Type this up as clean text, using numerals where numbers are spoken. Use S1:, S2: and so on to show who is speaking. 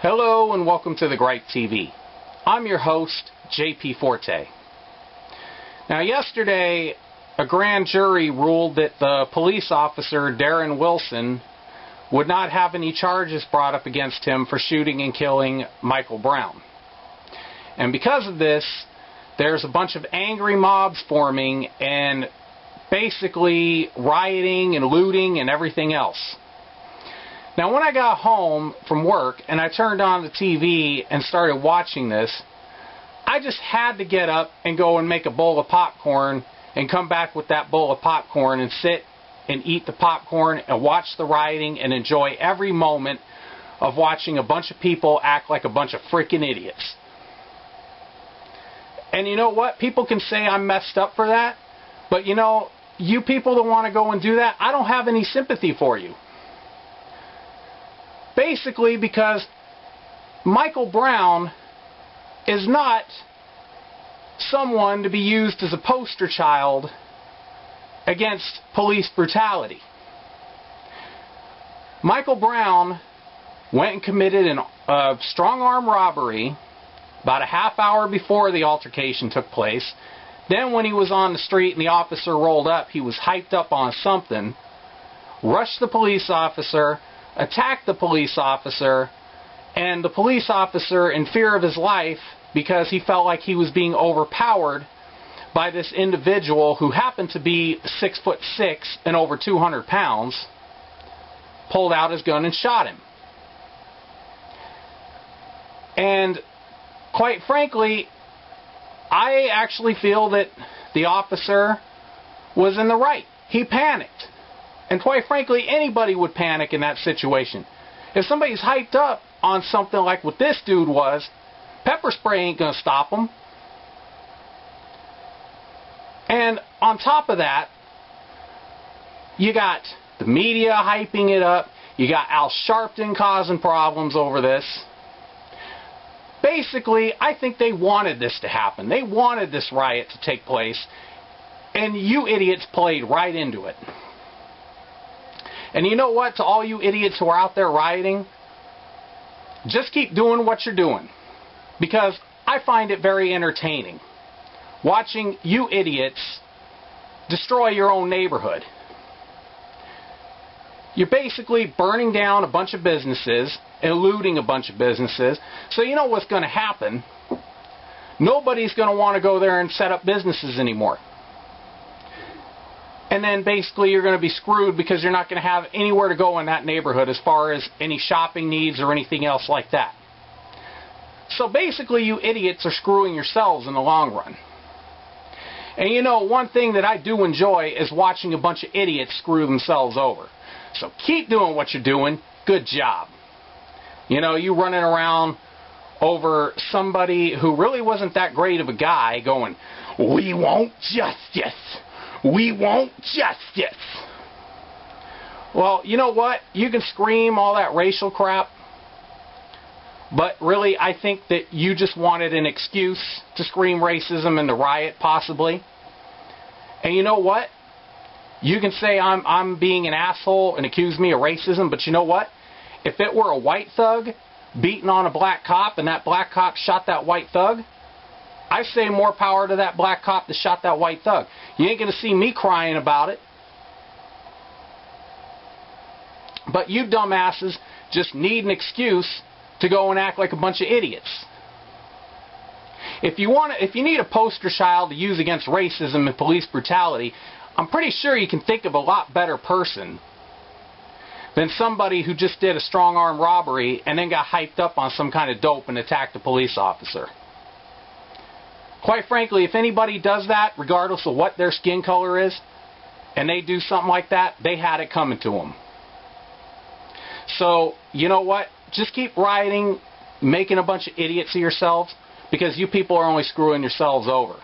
S1: Hello and welcome to the Gripe TV. I'm your host, JP Forte. Now yesterday, a grand jury ruled that the police officer, Darren Wilson, would not have any charges brought up against him for shooting and killing Michael Brown. And because of this, there's a bunch of angry mobs forming and basically rioting and looting and everything else. Now when I got home from work and I turned on the TV and started watching this, I just had to get up and go and make a bowl of popcorn and come back with that bowl of popcorn and sit and eat the popcorn and watch the rioting and enjoy every moment of watching a bunch of people act like a bunch of freaking idiots. And you know what? People can say I'm messed up for that, but you know, you people that want to go and do that, I don't have any sympathy for you. Basically because Michael Brown is not someone to be used as a poster child against police brutality. Michael Brown went and committed a strong-arm robbery about a half hour before the altercation took place. Then when he was on the street and the officer rolled up, he was hyped up on something, rushed the police officer, attacked the police officer, and the police officer, in fear of his life because he felt like he was being overpowered by this individual who happened to be 6'6" and over 200 pounds, pulled out his gun and shot him. And quite frankly, I actually feel that the officer was in the right. He panicked. And quite frankly, anybody would panic in that situation. If somebody's hyped up on something like what this dude was, pepper spray ain't going to stop him. And on top of that, you got the media hyping it up. You got Al Sharpton causing problems over this. Basically, I think they wanted this to happen. They wanted this riot to take place. And you idiots played right into it. And you know what, to all you idiots who are out there rioting, just keep doing what you're doing. Because I find it very entertaining watching you idiots destroy your own neighborhood. You're basically burning down a bunch of businesses and looting a bunch of businesses. So you know what's going to happen. Nobody's going to want to go there and set up businesses anymore. And then basically you're going to be screwed because you're not going to have anywhere to go in that neighborhood as far as any shopping needs or anything else like that. So basically you idiots are screwing yourselves in the long run. And you know, one thing that I do enjoy is watching a bunch of idiots screw themselves over. So keep doing what you're doing. Good job. You know, you running around over somebody who really wasn't that great of a guy going, "We want justice. We want justice." Well, you know what? You can scream all that racial crap, but really I think that you just wanted an excuse to scream racism in the riot, possibly. And you know what? You can say I'm being an asshole and accuse me of racism, but you know what? If it were a white thug beating on a black cop and that black cop shot that white thug, I say more power to that black cop that shot that white thug. You ain't going to see me crying about it. But you dumbasses just need an excuse to go and act like a bunch of idiots. If you need a poster child to use against racism and police brutality, I'm pretty sure you can think of a lot better person than somebody who just did a strong-arm robbery and then got hyped up on some kind of dope and attacked a police officer. Quite frankly, if anybody does that, regardless of what their skin color is, and they do something like that, they had it coming to them. So, you know what? Just keep rioting, making a bunch of idiots of yourselves, because you people are only screwing yourselves over.